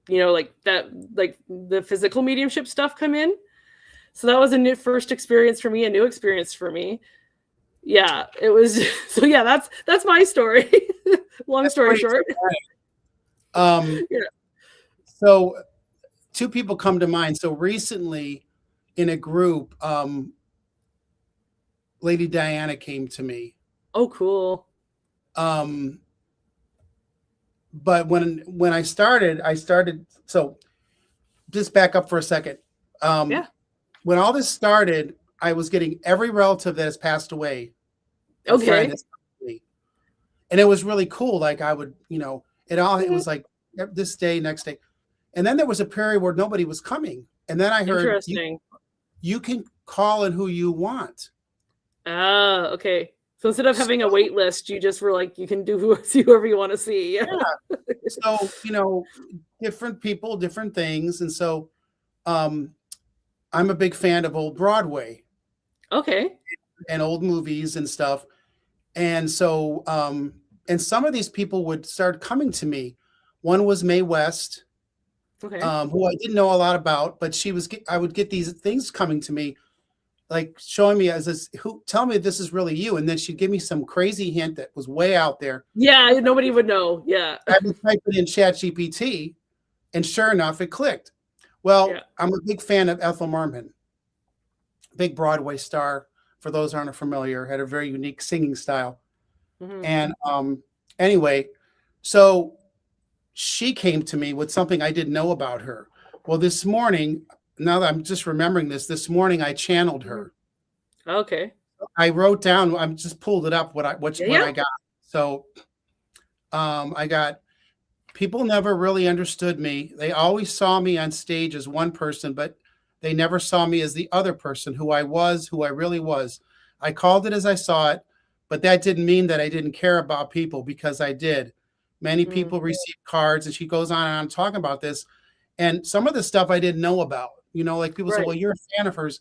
you know, like that, like the physical mediumship stuff come in. So that was a new first experience for me, a new experience for me. Yeah, it was. So yeah, that's my story. Long story short. Yeah. So two people come to mind. So recently in a group, Lady Diana came to me. Oh, cool. But when I started, so just back up for a second. Yeah. When all this started, I was getting every relative that has passed away. Okay. And it was really cool. Like I would, you know, it was like this day, next day. And then there was a period where nobody was coming. And then I heard you can call in who you want. Ah, okay. So instead of having a wait list, you just were like, you can see whoever you want to see. Yeah. So, you know, different people, different things. And so I'm a big fan of old Broadway. Okay. And old movies and stuff. And so, and some of these people would start coming to me. One was Mae West, okay. Who I didn't know a lot about, but I would get these things coming to me, like showing me tell me this is really you. And then she'd give me some crazy hint that was way out there. Yeah, nobody would know. Yeah. I would type it in ChatGPT, and sure enough, it clicked. Well, yeah. I'm a big fan of Ethel Merman, big Broadway star. For those who aren't familiar, had a very unique singing style. Mm-hmm. And anyway, so she came to me with something I didn't know about her. Well, this morning, now that I'm just remembering this morning I channeled her. Okay. I wrote down, I just pulled it up what I got. So I got, people never really understood me. They always saw me on stage as one person, but they never saw me as the other person, who I really was. I called it as I saw it, but that didn't mean that I didn't care about people, because I did. Many people received cards, and she goes on and on talking about this. And some of the stuff I didn't know about, you know, like people say, well, you're a fan of hers.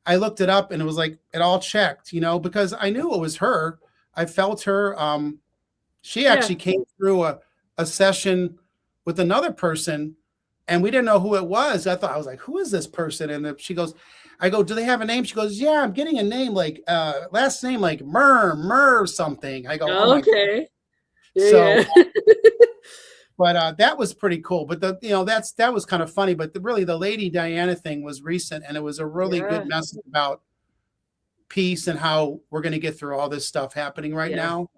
I looked it up and it was like, it all checked, you know, because I knew it was her. I felt her. She actually came through a session with another person, and we didn't know who it was. I was like, who is this person? And she goes, I go, do they have a name? She goes, yeah, I'm getting a name, like last name, like Mur something. I go, oh, okay. So, but that was pretty cool. But that was kind of funny. But really, the Lady Diana thing was recent, and it was a really good message about peace and how we're going to get through all this stuff happening right now.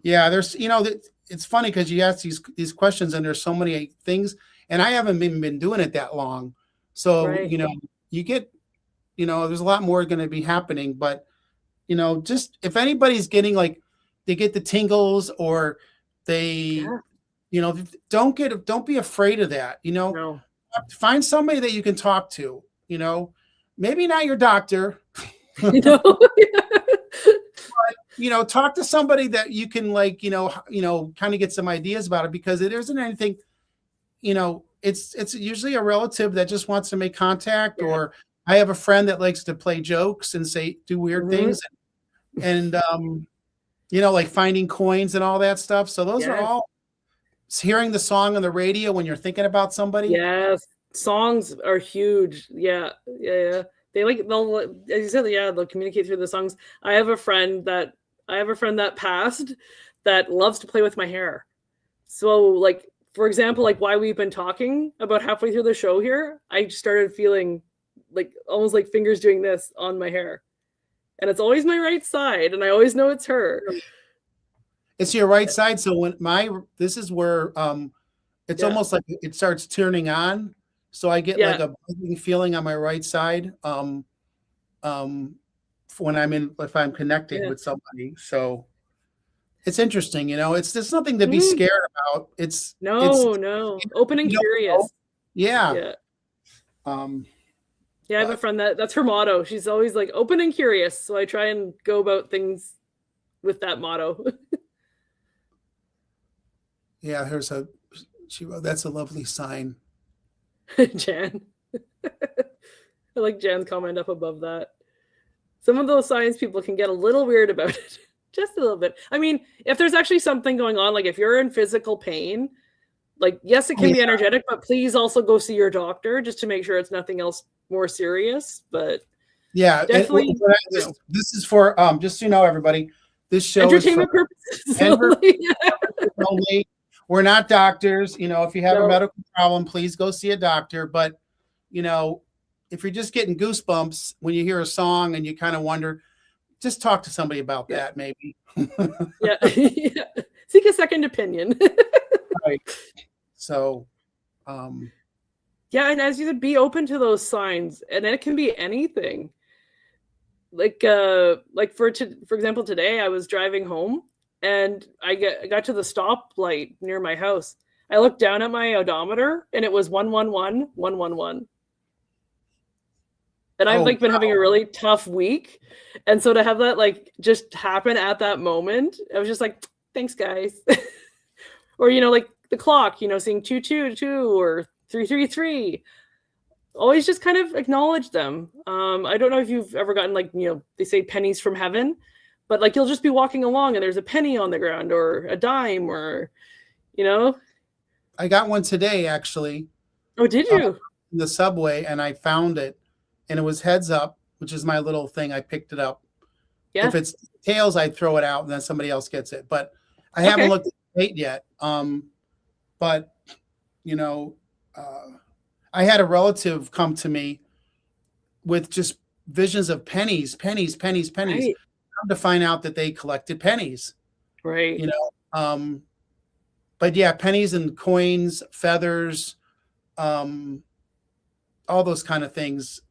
There's, you know, it's funny because you ask these questions, and there's so many things, and I haven't been doing it that long. So, you know, you get, you know, there's a lot more going to be happening, but, you know, just if anybody's getting like, they get the tingles, or they, you know, don't be afraid of that, you know, find somebody that you can talk to, you know, maybe not your doctor, you know, but, you know, talk to somebody that you can, like, you know, kind of get some ideas about it, because it isn't anything, you know, it's usually a relative that just wants to make contact, or I have a friend that likes to play jokes and do weird things, and you know, like finding coins and all that stuff. So those are all, hearing the song on the radio when you're thinking about somebody. Yes, songs are huge. Yeah. they'll, as you said, yeah, they'll communicate through the songs. I have a friend that passed that loves to play with my hair. So like, for example, like why we've been talking about halfway through the show here, I started feeling like almost like fingers doing this on my hair. And it's always my right side, and I always know it's her. It's your right side. So when this is where it's Yeah. almost like it starts turning on. So I get like a buzzing feeling on my right side. If I'm connecting with somebody. So it's interesting, there's nothing to be scared about. It's open and curious. Yeah. I have a friend that's her motto. She's always like open and curious. So I try and go about things with that motto. Yeah, that's a lovely sign. Jan. I like Jan's comment up above that. Some of those signs people can get a little weird about it. Just a little bit. I mean, if there's actually something going on, like if you're in physical pain, like, yes, it can be energetic, but please also go see your doctor just to make sure it's nothing else more serious. But yeah, definitely. This is for, just so you know, everybody, this show entertainment is purposes only. We're not doctors. If you have a medical problem, please go see a doctor. But, if you're just getting goosebumps when you hear a song and you kind of wonder, just talk to somebody about that, maybe. Seek a second opinion. Right. So, and as you said, be open to those signs, and it can be anything. Like for example, today I was driving home and I got to the stoplight near my house. I looked down at my odometer and it was 111 111. And I've been having a really tough week. And so to have that just happen at that moment, I was just like, thanks guys. Or, like the clock, seeing 222 or 333. Always just kind of acknowledge them. I don't know if you've ever gotten they say pennies from heaven, but you'll just be walking along and there's a penny on the ground or a dime or, I got one today, actually. Oh, did you? In the subway, and I found it. And it was heads up, which is my little thing. I picked it up. Yeah. If it's tails, I throw it out and then somebody else gets it. But I haven't looked at the date yet. But I had a relative come to me with just visions of pennies. Right. Come to find out that they collected pennies. Right. But yeah, pennies and coins, feathers, all those kind of things.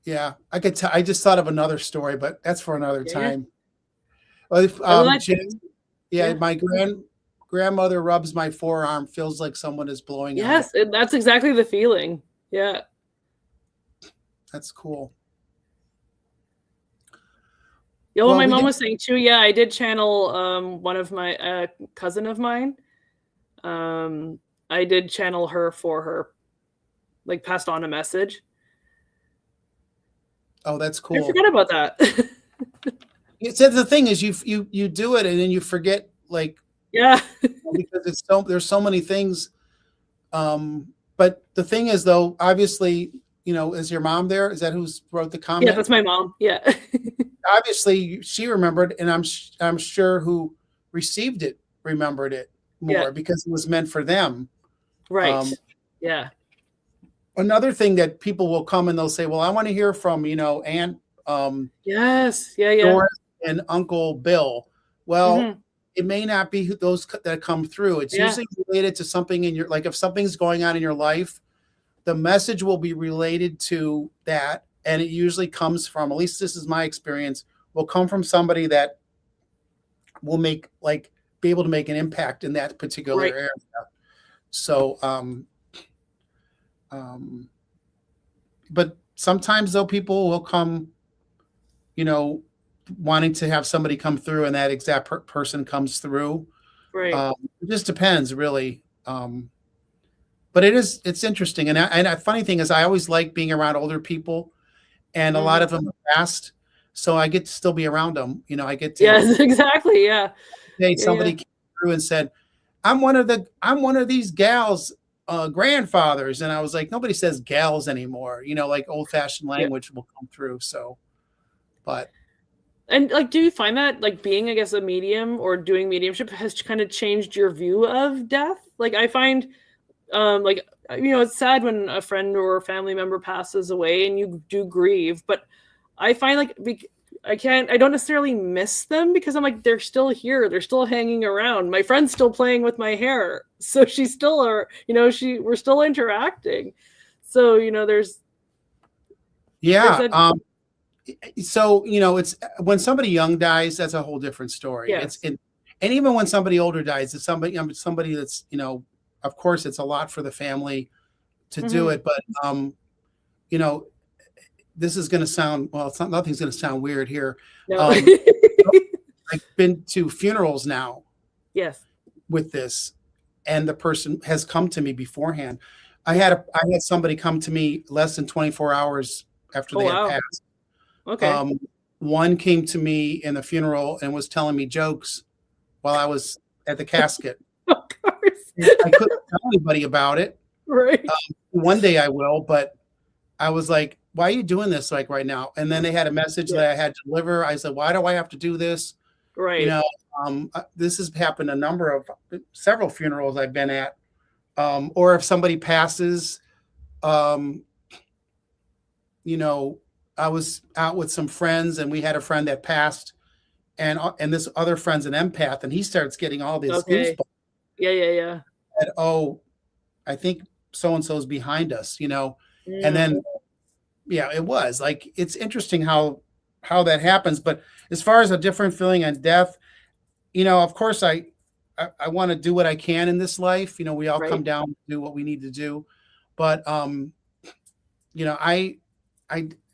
Yeah, I just thought of another story, but that's for another time. My grandmother rubs my forearm, feels like someone is blowing on it. Yes, that's exactly the feeling. Yeah. That's cool. Yeah, well, my mom was saying too, I did channel one of my cousin of mine. I did channel her for her. Passed on a message. Oh, that's cool. I forgot about that. So the thing is, you do it and then you forget, because there's so many things. But the thing is, though, obviously, is your mom there? Is that who wrote the comment? Yeah, that's my mom. Yeah. Obviously, she remembered, and I'm sure who received it remembered it more because it was meant for them. Right. Yeah. Another thing that people will come and they'll say, well, I want to hear from, Aunt yes. Doris and Uncle Bill. Well, it may not be those that come through. It's usually related to something in your, if something's going on in your life, the message will be related to that. And it usually comes from, at least this is my experience, will come from somebody that will be able to make an impact in that particular area. So, but sometimes though people will come, wanting to have somebody come through and that exact person comes through. Right. It just depends really. But it's interesting. And a funny thing is I always like being around older people and a lot of them are fast. So I get to still be around them. I get to. Yes, exactly. Yeah. Somebody came through and said, I'm one of these gals grandfathers. And I was like, nobody says gals anymore, like old fashioned Yeah. language will come through. So, but. And like, do you find that like being, I guess, a medium or doing mediumship has kind of changed your view of death? Like I find, like, it's sad when a friend or a family member passes away and you do grieve, but I find like I don't necessarily miss them because I'm like, they're still here. They're still hanging around. My friend's still playing with my hair. So she's still, we're still interacting. So, there's. Yeah. So, it's when somebody young dies, that's a whole different story. Yes. And even when somebody older dies, it's somebody that's, of course it's a lot for the family to do it. But, this is going to sound, well, nothing's going to sound weird here. No. I've been to funerals now. Yes. With this, and the person has come to me beforehand. I had somebody come to me less than 24 hours after they had passed. Okay. One came to me in the funeral and was telling me jokes while I was at the casket. Of course. I couldn't tell anybody about it. Right. One day I will, but I was like, why are you doing this like right now? And then they had a message that I had to deliver. I said, why do I have to do this? Right. This has happened several funerals I've been at. Or if somebody passes, I was out with some friends and we had a friend that passed, and this other friend's an empath, and he starts getting all these goosebumps. Yeah. And, I think so-and-so's behind us, and then, it was like, it's interesting how that happens. But as far as a different feeling on death, of course I want to do what I can in this life. We all come down to do what we need to do. But,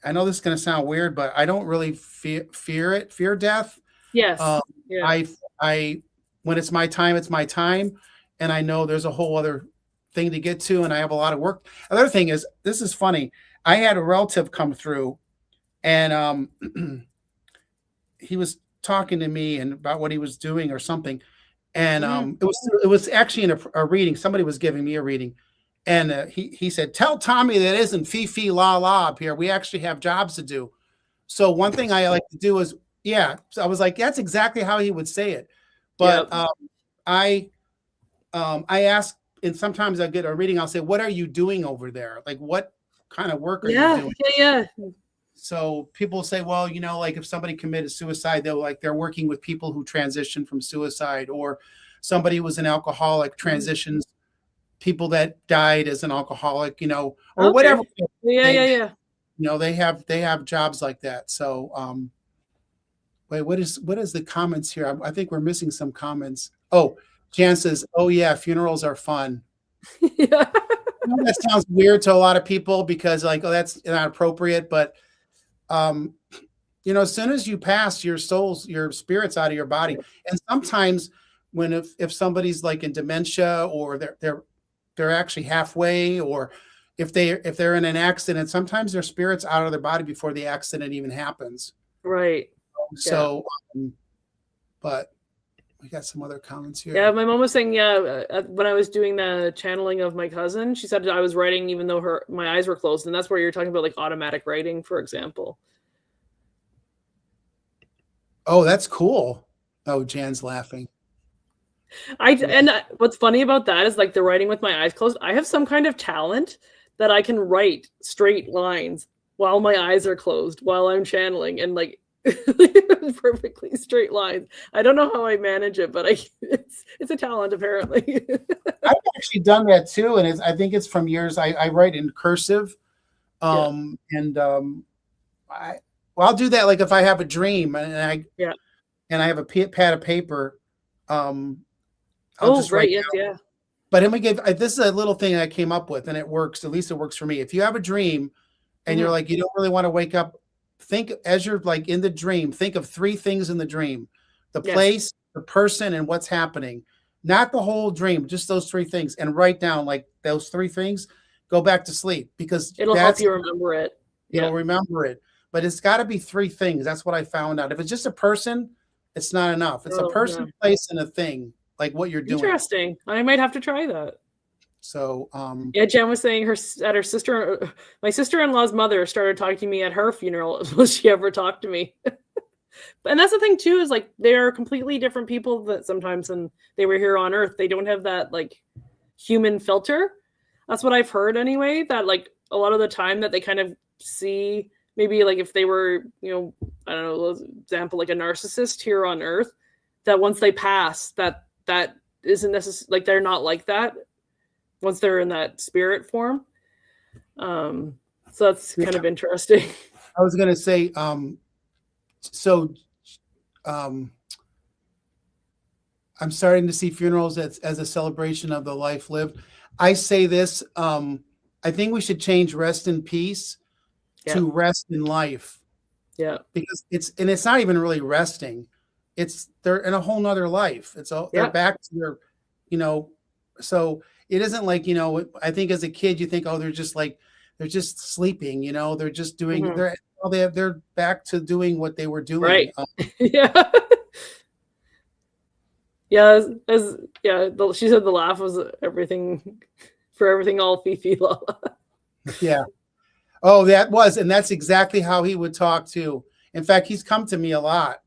I know this is going to sound weird, but I don't really fear death. Yes. I when it's my time, it's my time. And I know there's a whole other thing to get to, and I have a lot of work. Another thing is, this is funny. I had a relative come through, and he was talking to me and about what he was doing or something. And it was actually in a reading. Somebody was giving me a reading. And he said, tell Tommy that it isn't fee la la up here. We actually have jobs to do. So one thing I like to do is, so I was like, that's exactly how he would say it. But I ask, and sometimes I get a reading, I'll say, what are you doing over there? Like, what kind of work are you doing? Yeah. So people say, well, like if somebody committed suicide, they're working with people who transition from suicide, or somebody was an alcoholic transitions people that died as an alcoholic, or whatever. Yeah. They have jobs like that. So, wait, what is the comments here? I think we're missing some comments. Oh, Jan says, oh yeah, funerals are fun. Yeah. That sounds weird to a lot of people because that's not appropriate, but as soon as you pass, your spirit's out of your body. And sometimes if somebody's like in dementia, or they're actually halfway, or if they're in an accident, sometimes their spirit's out of their body before the accident even happens. Right. So, but we got some other comments here. Yeah, my mom was saying, when I was doing the channeling of my cousin, she said I was writing even though my eyes were closed, and that's where you're talking about like automatic writing, for example. Oh, that's cool. Oh, Jan's laughing. And what's funny about that is like the writing with my eyes closed. I have some kind of talent that I can write straight lines while my eyes are closed while I'm channeling, and like perfectly straight lines. I don't know how I manage it, but it's a talent apparently. I've actually done that too, and I think it's from years. I write in cursive, and I'll do that like if I have a dream and I have a pad of paper. I'll just write down. Yeah. But this is a little thing I came up with, and it works. At least it works for me. If you have a dream and you're like, you don't really want to wake up, think as you're like in the dream, think of 3 things in the dream: the place, the person, and what's happening. Not the whole dream, just those 3 things, and write down like those 3 things. Go back to sleep, because it'll help you remember it. You'll remember it. But it's got to be 3 things. That's what I found out. If it's just a person, it's not enough. It's a person, place, and a thing, like what you're doing. Interesting. I might have to try that. So yeah, Jen was saying my sister-in-law's mother started talking to me at her funeral. Will she ever talk to me? And that's the thing too, is like they're completely different people that sometimes when they were here on Earth, they don't have that like human filter. That's what I've heard anyway, that like a lot of the time that they kind of see maybe like if they were, you know, I don't know, example, like a narcissist here on Earth, that once they pass, that isn't necessarily like they're not like that once they're in that spirit form. So that's kind of interesting. I was going to say, I'm starting to see funerals as a celebration of the life lived. I say this, I think we should change rest in peace to rest in life. Yeah. Because it's not even really resting. They're in a whole nother life. They're back to their, you know, so it isn't like, you know, I think as a kid, you think, oh, they're just sleeping, you know, they're just doing, they're back to doing what they were doing. Right. Yeah. Yeah. She said the laugh was everything all Fifi Lala. Yeah. Oh, and that's exactly how he would talk too. In fact, he's come to me a lot.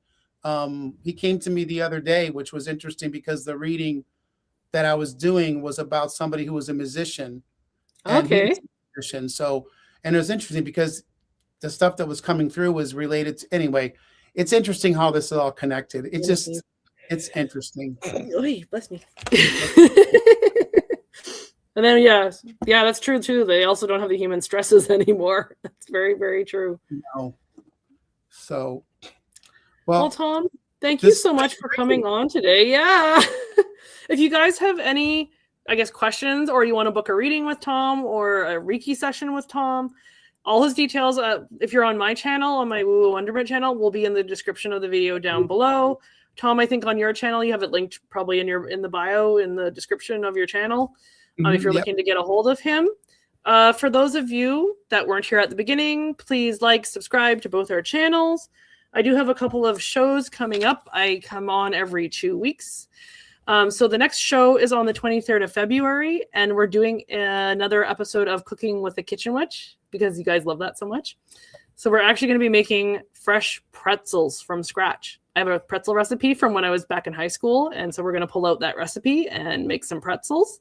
He came to me the other day, which was interesting because the reading that I was doing was about somebody who was a musician. And he was a musician. So, and it was interesting because the stuff that was coming through was related to, anyway, it's interesting how this is all connected. It's interesting. Oy, bless me. And then, yeah, that's true too. They also don't have the human stresses anymore. That's very, very true. No. So, well, Tom, thank you so much for coming on today. Yeah. If you guys have any, I guess, questions, or you want to book a reading with Tom or a Reiki session with Tom, all his details, if you're on my channel, on my Woo Woo Wonderment channel, will be in the description of the video down below. Tom, I think on your channel, you have it linked probably in the bio, in the description of your channel, if you're looking to get a hold of him. For those of you that weren't here at the beginning, please like, subscribe to both our channels. I do have a couple of shows coming up. I come on every 2 weeks. So the next show is on the 23rd of February, and we're doing another episode of Cooking with the Kitchen Witch because you guys love that so much. So we're actually going to be making fresh pretzels from scratch. I have a pretzel recipe from when I was back in high school, and so we're going to pull out that recipe and make some pretzels.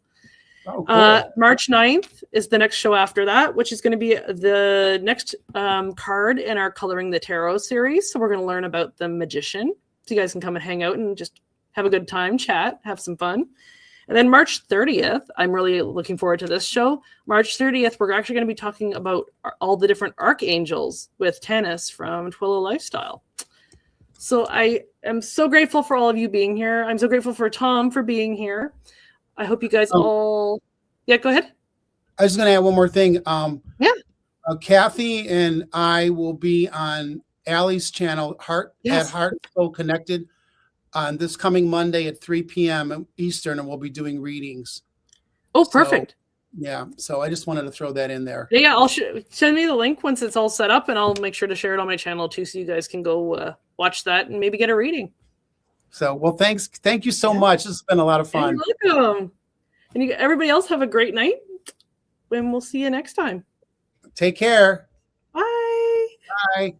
Oh, cool. March 9th is the next show after that, which is going to be the next card in our Coloring the Tarot series. So we're going to learn about the magician. So you guys can come and hang out and just have a good time, chat, have some fun. And then March 30th, I'm really looking forward to this show. March 30th, we're actually going to be talking about all the different archangels with Tanis from Twillo Lifestyle. So I am so grateful for all of you being here. I'm so grateful for Tom for being here. I hope you guys all... Yeah, go ahead. I was going to add one more thing. Kathy and I will be on Allie's channel, at Heart Soul Connected, on this coming Monday at 3 p.m. Eastern, and we'll be doing readings. Oh, perfect. So I just wanted to throw that in there. Yeah, I'll send me the link once it's all set up, and I'll make sure to share it on my channel too, so you guys can go watch that and maybe get a reading. So, well, thank you so much. This has been a lot of fun. You're welcome. And everybody else have a great night, and we'll see you next time. Take care. Bye. Bye.